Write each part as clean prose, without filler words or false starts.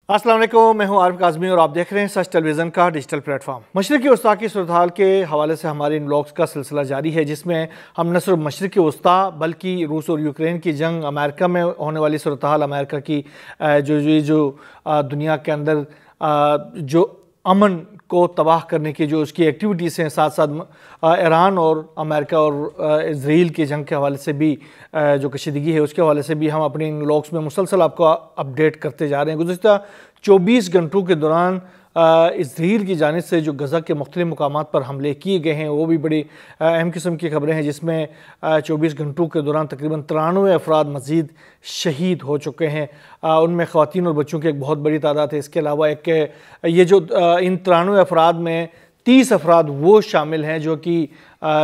अस्सलाम वालेकुम, मैं हूं आरिफ काज़मी और आप देख रहे हैं सच टेलीविज़न का डिजिटल प्लेटफॉर्म। मशरिक़ी वस्ता की सूरत हाल के हवाले से हमारे इन व्लॉग्स का सिलसिला जारी है, जिसमें हम न सिर्फ मशरिक़ी वस्ता बल्कि रूस और यूक्रेन की जंग, अमेरिका में होने वाली सूरत हाल, अमेरिका की जो दुनिया के अंदर जो अमन को तबाह करने की जो उसकी एक्टिविटीज़ हैं, साथ साथ ईरान और अमेरिका और इज़राइल की जंग के हवाले से भी जो कशीदगी है उसके हवाले से भी हम अपने इन व्लॉग्स में मुसलसल आपको अपडेट करते जा रहे हैं। गुज़िश्ता 24 घंटों के दौरान इज़राइल की जानिब से जो गज़ा के मुख्तलिफ़ मुकामात पर हमले किए गए हैं वो भी बड़ी अहम किस्म की खबरें हैं, जिसमें 24 घंटों के दौरान तकरीबन 93 अफराद मज़ीद शहीद हो चुके हैं। उनमें ख़वातीन और बच्चों की एक बहुत बड़ी तादाद है। इसके अलावा ये जो इन 93 अफराद में 30 अफराद वो शामिल हैं जो कि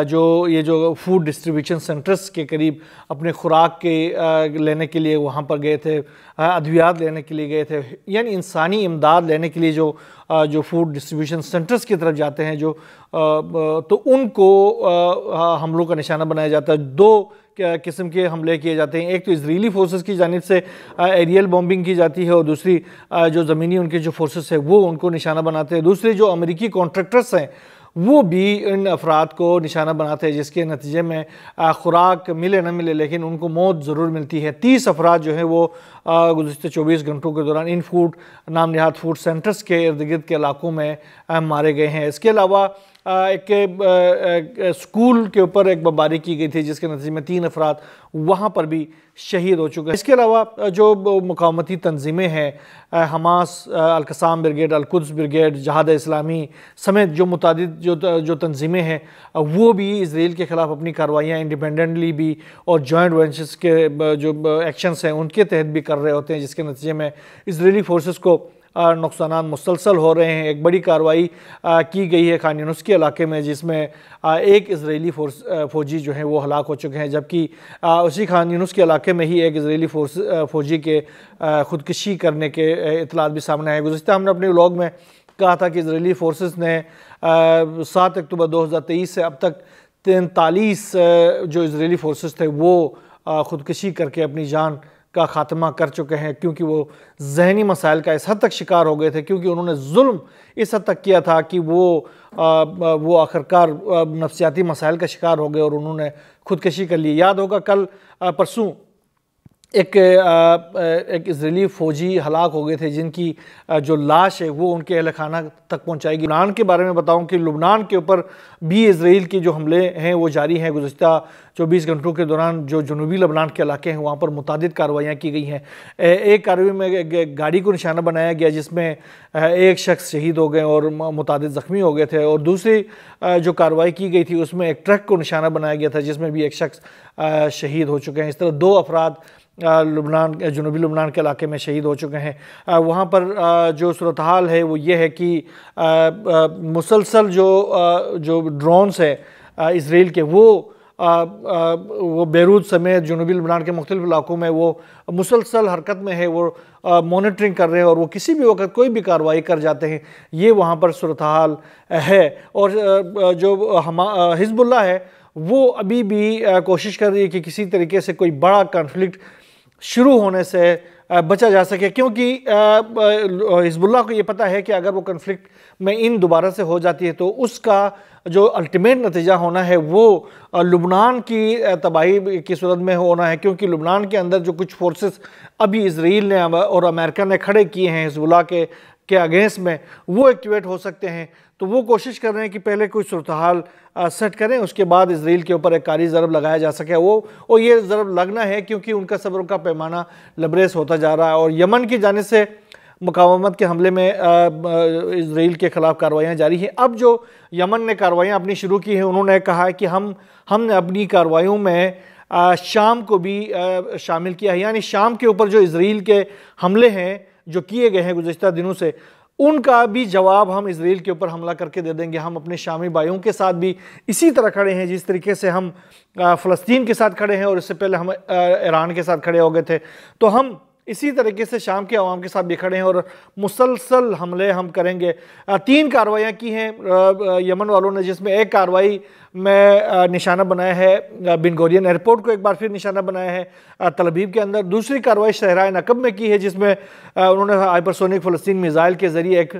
जो फूड डिस्ट्रीब्यूशन सेंटर्स के करीब अपने खुराक के लेने के लिए वहाँ पर गए थे, अद्वियात लेने के लिए गए थे, यानी इंसानी इमदाद लेने के लिए जो फूड डिस्ट्रीब्यूशन सेंटर्स की तरफ जाते हैं तो उनको हमलों का निशाना बनाया जाता है। दो किस्म के हमले किए जाते हैं, एक तो इजरायली फोर्सेस की जानिब से एरियल बॉम्बिंग की जाती है और दूसरी जो ज़मीनी उनके जो फोर्सेस है वो उनको निशाना बनाते हैं। दूसरे जो अमेरिकी कॉन्ट्रैक्टर्स हैं वो भी इन अफराद को निशाना बनाते हैं, जिसके नतीजे में खुराक मिले न मिले लेकिन उनको मौत ज़रूर मिलती है। 30 अफराद जो है वो गुज़िश्ता 24 घंटों के दौरान इन फूड नाम नहाद फूड सेंटर्स के इर्द गिर्द के इलाकों में मारे गए हैं। इसके अलावा एक स्कूल के ऊपर एक बमबारी की गई थी, जिसके नतीजे में 3 अफराद वहाँ पर भी शहीद हो चुके हैं। इसके अलावा जो मुकावमती तंजीमें हैं, हमास, अल-क़साम ब्रिगेड, अल-कुद्स ब्रिगेड, जहाद इस्लामी समेत जो मुतादिद जो तंजीमें हैं वो भी इज़राइल के ख़िलाफ़ अपनी कार्रवाइयाँ इंडिपेंडेंटली भी और जॉइंट वेंचर्स के जो एक्शंस हैं उनके तहत भी कर रहे होते हैं, जिसके नतीजे में इज़राइली फोर्सेस को नुकसानात मुसलसल हो रहे हैं। एक बड़ी कार्रवाई की गई है खान यूनिस के इलाके में, जिसमें एक इज़राइली फ़ौजी जो हैं वो हलाक हो चुके हैं, जबकि उसी खान यूनिस के इलाके में ही एक इज़राइली फ़ौजी के ख़ुदकुशी करने के इतलात भी सामने आए। गुज़िश्ता हमने अपने व्लॉग में कहा था कि इज़राइली फ़ोर्सेस ने 7 अक्टूबर 2023 से अब तक 43 जो इज़राइली फ़ोर्सेस थे वो ख़ुदकुशी करके अपनी जान का ख़ात्मा कर चुके हैं, क्योंकि वो जहनी मसाइल का इस हद तक शिकार हो गए थे, क्योंकि उन्होंने जुल्म इस हद तक किया था कि वो आखिरकार नफ्सियाती मसाइल का शिकार हो गए और उन्होंने ख़ुदकुशी कर ली। याद होगा कल परसों एक इज़राइली फ़ौजी हलाक हो गए थे, जिनकी जो लाश है वो उनके अहल खाना तक पहुँचाएगी। लुबनान के बारे में बताऊँ कि लुबनान के ऊपर भी इज़राइल के जो हमले हैं वो जारी हैं। गुज़िश्ता 24 घंटों के दौरान जो जनूबी लबनान के इलाके हैं वहाँ पर मुतादिद कार्रवाइयाँ की गई हैं। एक कार्रवाई में एक गाड़ी को निशाना बनाया गया, जिसमें एक शख्स शहीद हो गए और मुतादिद ज़ख्मी हो गए थे, और दूसरी जो कार्रवाई की गई थी उसमें एक ट्रक को निशाना बनाया गया था, जिसमें भी एक शख्स शहीद हो चुके हैं। इस तरह 2 अफराद जनूबी लुबनान के इलाके में शहीद हो चुके हैं। वहाँ पर जो सूरत हाल है वो ये है कि मुसलसल जो ड्रोन्स है इज़राइल के वो बेरूत समेत जनूबी लुबनान के मुख्तलिफ इलाकों में वो मुसलसल हरकत में है, वो मॉनिटरिंग कर रहे हैं और वो किसी भी वक्त कोई भी कार्रवाई कर जाते हैं। ये वहाँ पर सूरत हाल है। और जो हिज़्बुल्लाह है वो अभी भी कोशिश कर रही है कि किसी तरीके से कोई बड़ा कॉन्फ्लिक्ट शुरू होने से बचा जा सके, क्योंकि हिज़्बुल्लाह को ये पता है कि अगर वो कॉन्फ्लिक्ट में इन दोबारा से हो जाती है तो उसका जो अल्टीमेट नतीजा होना है वो लुबनान की तबाही की सूरत में होना है, क्योंकि लुबनान के अंदर जो कुछ फोर्सेस अभी इज़राइल ने और अमेरिका ने खड़े किए हैं हिज़्बुल्लाह के अगेंस्ट में, वो एक्टिवेट हो सकते हैं। तो वो कोशिश कर रहे हैं कि पहले कोई सूरत हाल सेट करें, उसके बाद इज़राइल के ऊपर एक कारी ज़रब लगाया जा सके। वो ये ज़रब लगना है क्योंकि उनका सब्र का पैमाना लबरेज होता जा रहा है। और यमन की जानिब से मुकावमत के हमले में इज़राइल के ख़िलाफ़ कार्रवाइयाँ जारी हैं। अब जो यमन ने कार्रवाइयाँ अपनी शुरू की हैं, उन्होंने कहा है कि हमने अपनी कार्रवाइयों में शाम को भी शामिल किया है, यानी शाम के ऊपर जो इज़राइल के हमले हैं जो किए गए हैं गुज़िश्ता दिनों से, उनका भी जवाब हम इज़राइल के ऊपर हमला करके दे देंगे। हम अपने शामी भाइयों के साथ भी इसी तरह खड़े हैं जिस तरीके से हम फ़लस्तीन के साथ खड़े हैं और इससे पहले हम ईरान के साथ खड़े हो गए थे। तो हम इसी तरीके से शाम के अवाम के साथ भी खड़े हैं और मुसलसल हमले हम करेंगे। 3 कार्रवाइयाँ की हैं यमन वालों ने, जिसमें एक कार्रवाई में निशाना बनाया है बिन गुरियन एयरपोर्ट को, एक बार फिर निशाना बनाया है तल अवीव के अंदर। दूसरी कार्रवाई शहराए नकब में की है, जिसमें उन्होंने हाइपरसोनिक फ़लस्तीन मिसाइल के ज़रिए एक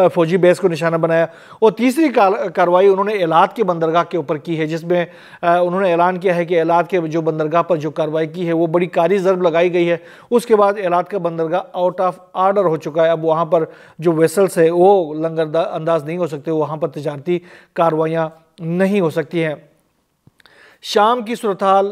फ़ौजी बेस को निशाना बनाया। और तीसरी कार्रवाई उन्होंने एलात के बंदरगाह के ऊपर की है, जिसमें उन्होंने ऐलान किया है कि एलात के जो बंदरगाह पर जो कार्रवाई की है वो बड़ी कारी ज़रब लगाई गई है। उसके बाद एलात का बंदरगाह आउट ऑफ आर्डर हो चुका है। अब वहाँ पर जो वेसल्स है वो लंगर अंदाज नहीं हो सकते, वहाँ पर तजारती कार्रवाइयाँ नहीं हो सकती हैं। शाम की सूरत हाल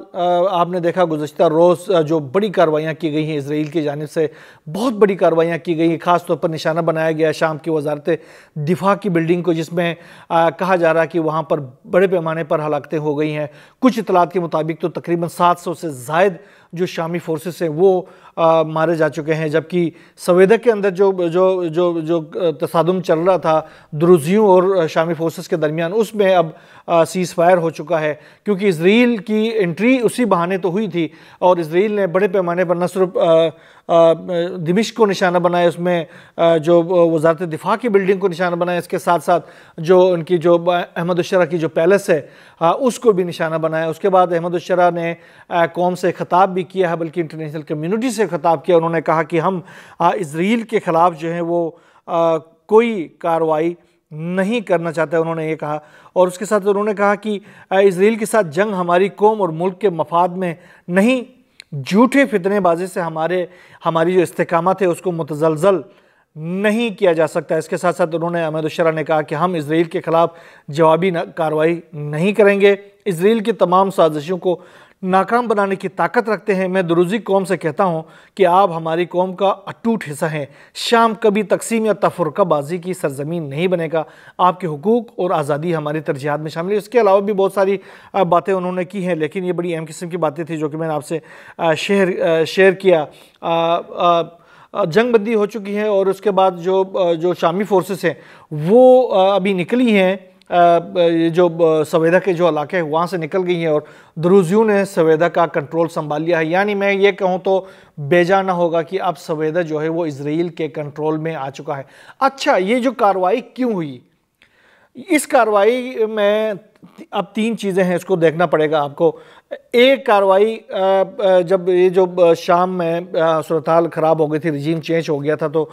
आपने देखा, गुज़श्ता रोज़ जो बड़ी कार्रवाइयाँ की गई हैं इसराइल की जानिब से, बहुत बड़ी कार्रवाइयाँ की गई हैं। ख़ास तौर पर निशाना बनाया गया शाम की वजारत दिफा की बिल्डिंग को, जिसमें कहा जा रहा है कि वहाँ पर बड़े पैमाने पर हलाकतें हो गई हैं। कुछ इतलात के मुताबिक तो तकरीबन 700 से ज़ायद जो शामी फोर्सेस हैं वो मारे जा चुके हैं, जबकि सवेदा के अंदर जो जो जो जो तसादुम चल रहा था द्रुजियों और शामी फोर्सेस के दरमियान, उसमें अब सीज़ फायर हो चुका है, क्योंकि इसराइल की एंट्री उसी बहाने तो हुई थी और इसराइल ने बड़े पैमाने पर न सिर्फ दिमिश्क को निशाना बनाया, उसमें जो वजारत दिफा की बिल्डिंग को निशाना बनाया, इसके साथ साथ जो उनकी जो अहमद उशरा की जो पैलेस है उसको भी निशाना बनाया। उसके बाद अहमद उशरा ने कौम से ख़िताब भी किया है, बल्कि इंटरनेशनल कम्युनिटी से ख़िताब किया। उन्होंने कहा कि हम इसराइल के ख़िलाफ़ जो है वो कोई कार्रवाई नहीं करना चाहते, उन्होंने ये कहा। और उसके साथ उन्होंने कहा कि इसराइल के साथ जंग हमारी कौम और मुल्क के मफाद में नहीं, झूठे फितनेबाजी से हमारी जो इस्तेकामत है उसको मुतज़लज़ल नहीं किया जा सकता। इसके साथ साथ उन्होंने अहमद उशरा ने कहा कि हम इसराइल के ख़िलाफ़ जवाबी कार्रवाई नहीं करेंगे, इसराइल की तमाम साजिशों को नाकाम बनाने की ताकत रखते हैं। मैं दुरुज़ी कौम से कहता हूँ कि आप हमारी कौम का अटूट हिस्सा हैं। शाम कभी तकसीम या तफरक़ाबाज़ी की सरज़मीन नहीं बनेगा। आपके हुकूक और आज़ादी हमारी तरजीहात में शामिल है। इसके अलावा भी बहुत सारी बातें उन्होंने की हैं, लेकिन ये बड़ी अहम किस्म की बातें थी जो कि मैंने आपसे शेयर किया। जंग बंदी हो चुकी है और उसके बाद जो शामी फोर्सेस हैं वो अभी निकली हैं, जो सवेदा के जो इलाके हैं वहाँ से निकल गई हैं और द्रुजियों ने सवेदा का कंट्रोल संभाल लिया है। यानी मैं ये कहूँ तो बेजा ना होगा कि अब सवेदा जो है वो इसराइल के कंट्रोल में आ चुका है। अच्छा, ये जो कार्रवाई क्यों हुई, इस कार्रवाई में अब 3 चीज़ें हैं, इसको देखना पड़ेगा आपको। एक कार्रवाई जब ये जो शाम में सूरत हाल ख़राब हो गई थी, रजीम चेंज हो गया था, तो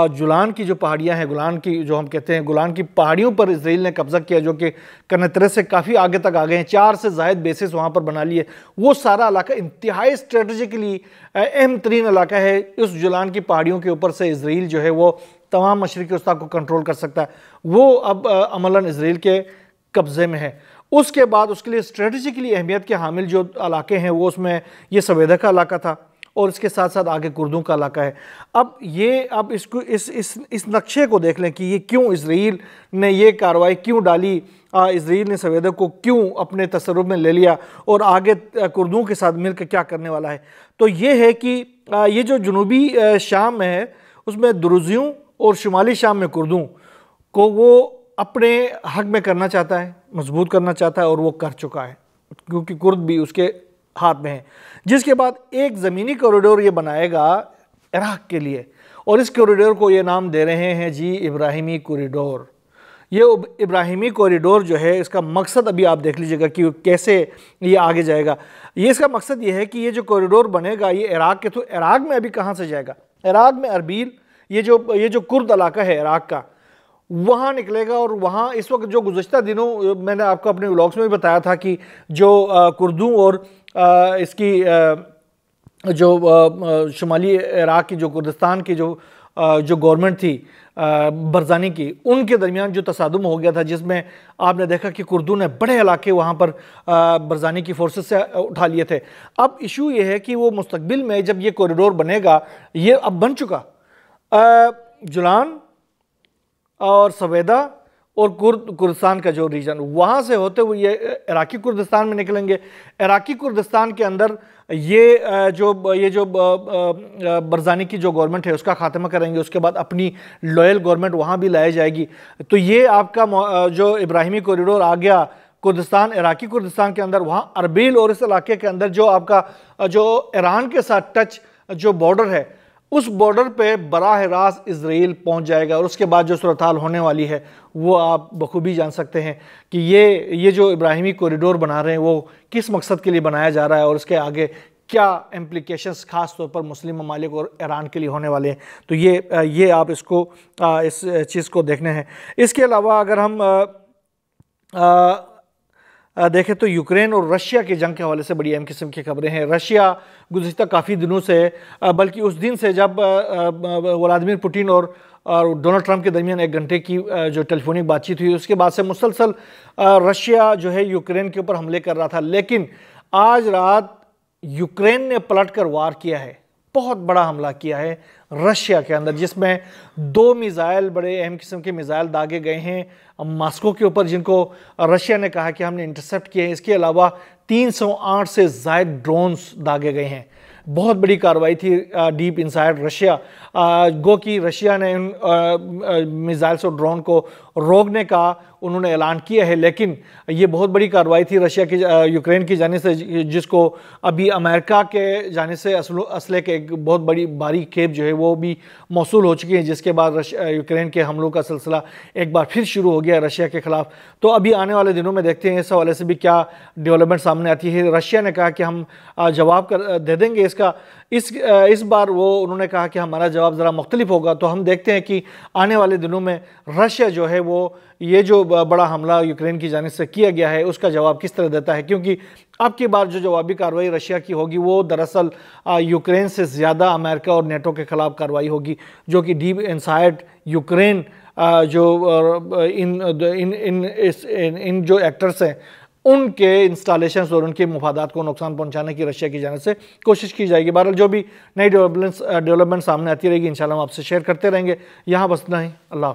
जुलान की जो पहाड़ियाँ हैं, गुलान की जो हम कहते हैं, गुलान की पहाड़ियों पर इसराइल ने कब्ज़ा किया, जो कि कनतरे से काफ़ी आगे तक आ गए हैं। 4 से ज़ायद बेसिस वहाँ पर बना लिए। वो सारा इलाका इंतहाई स्ट्रेटजिकली अहम तरीन इलाका है। उस जुलान की पहाड़ियों के ऊपर से इसराइल जो है वो तमाम मशरिक़ी वस्ता को कंट्रोल कर सकता है। वो अब अमलन इसराइल के कब्ज़े में है। उसके बाद उसके लिए स्ट्रेटजिकली अहमियत के हामिल जो इलाके हैं वो, उसमें ये सवेदा का इलाका था और इसके साथ साथ आगे कुर्दों का इलाका है। अब इसको इस नक्शे को देख लें कि ये क्यों इसराइल ने ये कार्रवाई क्यों डाली, इसराइल ने सवेदा को क्यों अपने तसर्रुफ में ले लिया और आगे कुर्दों के साथ मिलकर क्या करने वाला है। तो ये है कि ये जो जनूबी शाम है उसमें द्रुजियों और शुमाली शाम में कुर्दों को वो अपने हक में करना चाहता है, मजबूत करना चाहता है और वो कर चुका है, क्योंकि कुर्द भी उसके हाथ में है। जिसके बाद एक ज़मीनी कॉरिडोर ये बनाएगा इराक़ के लिए और इस कॉरिडोर को ये नाम दे रहे हैं जी इब्राहिमी कॉरिडोर। ये इब्राहिमी कॉरिडोर जो है, इसका मकसद अभी आप देख लीजिएगा कि कैसे ये आगे जाएगा। ये इसका मकसद ये है कि ये जो कॉरिडोर बनेगा ये इराक़ के, तो इराक़ में अभी कहाँ से जाएगा, इराक़ में अरबील, ये जो कुर्द इलाका है इराक़ का, वहाँ निकलेगा। और वहाँ इस वक्त जो गुज़श्ता दिनों मैंने आपको अपने व्लॉग्स में भी बताया था कि जो कुर्दों और इसकी जो शुमाली इराक़ की जो कुर्दिस्तान की जो गवर्नमेंट थी बरज़ानी की, उनके दरमियान जो तसादुम हो गया था, जिसमें आपने देखा कि कुर्दों ने बड़े इलाके वहाँ पर बरज़ानी की फोर्सेस से उठा लिए थे। अब इशू ये है कि वो मुस्तकबिल में जब ये कॉरिडोर बनेगा, ये अब बन चुका, जुलान और सवेदा और कुर्दिस्तान का जो रीजन, वहाँ से होते हुए ये इराक़ी कुर्दिस्तान में निकलेंगे। इराक़ी कुर्दिस्तान के अंदर ये जो बरज़ानी की जो गवर्नमेंट है उसका ख़ात्मा करेंगे। उसके बाद अपनी लॉयल गवर्नमेंट वहाँ भी लाई जाएगी। तो ये आपका जो इब्राहिमी कॉरिडोर आ गया कुर्दिस्तान, इराक़ी कुर्दिस्तान के अंदर, वहाँ अरबील और इस इलाके के अंदर जो आपका जो ईरान के साथ टच जो बॉर्डर है, उस बॉर्डर पे बराह रास्त इजराइल पहुंच जाएगा और उसके बाद जो सूरत हाल होने वाली है वो आप बखूबी जान सकते हैं कि ये जो इब्राहिमी कॉरिडोर बना रहे हैं वो किस मकसद के लिए बनाया जा रहा है और उसके आगे क्या इम्प्लिकेशंस खास तौर पर मुस्लिम ममालिक और ईरान के लिए होने वाले हैं। तो ये आप इसको इस चीज़ को देखने हैं। इसके अलावा अगर हम देखें तो यूक्रेन और रशिया की जंग के हवाले से बड़ी अहम किस्म की खबरें हैं। रशिया गुज़िश्ता काफ़ी दिनों से बल्कि उस दिन से जब व्लादिमीर पुतिन और डोनाल्ड ट्रंप के दरमियान 1 घंटे की जो टेलीफोनिक बातचीत हुई उसके बाद से मुसलसल रशिया जो है यूक्रेन के ऊपर हमले कर रहा था। लेकिन आज रात यूक्रेन ने पलटकर वार किया है, बहुत बड़ा हमला किया है रशिया के अंदर, जिसमें 2 मिसाइल बड़े अहम किस्म के मिसाइल दागे गए हैं मॉस्को के ऊपर, जिनको रशिया ने कहा कि हमने इंटरसेप्ट किए हैं। इसके अलावा 308 से ज़ायद ड्रोन्स दागे गए हैं। बहुत बड़ी कार्रवाई थी डीप इनसाइड रशिया। गो कि रशिया ने उन मिसाइल्स और ड्रोन को रोकने का उन्होंने ऐलान किया है, लेकिन ये बहुत बड़ी कार्रवाई थी रशिया की यूक्रेन की जानिब से, जिसको अभी अमेरिका के जानिब से असले के एक बहुत बड़ी भारी खेप जो है वो भी मौसूल हो चुकी है, जिसके बाद यूक्रेन के हमलों का सिलसिला एक बार फिर शुरू हो गया रशिया के खिलाफ। तो अभी आने वाले दिनों में देखते हैं इस हवाले से भी क्या डेवलपमेंट सामने आती है। रशिया ने कहा कि हम जवाब दे देंगे इसका। इस बार उन्होंने कहा कि हमारा जवाब ज़रा मुख्तलिफ होगा। तो हम देखते हैं कि आने वाले दिनों में रशिया जो है वो ये जो बड़ा हमला यूक्रेन की जानिब से किया गया है उसका जवाब किस तरह देता है, क्योंकि अब की बार जो जवाबी कार्रवाई रशिया की होगी वो दरअसल यूक्रेन से ज़्यादा अमेरिका और नेटो के ख़िलाफ़ कार्रवाई होगी, जो कि डीप इनसाइड यूक्रेन जो इन जो एक्टर्स हैं उनके इंस्टॉलेशंस और उनके मुफादात को नुकसान पहुंचाने की रशिया की जानिब से कोशिश की जाएगी। बहरहाल जो भी नई डेवलपमेंट सामने आती रहेगी इंशाल्लाह हम आपसे शेयर करते रहेंगे। यहाँ बस इतना ही। अल्लाह हाफ़िज़।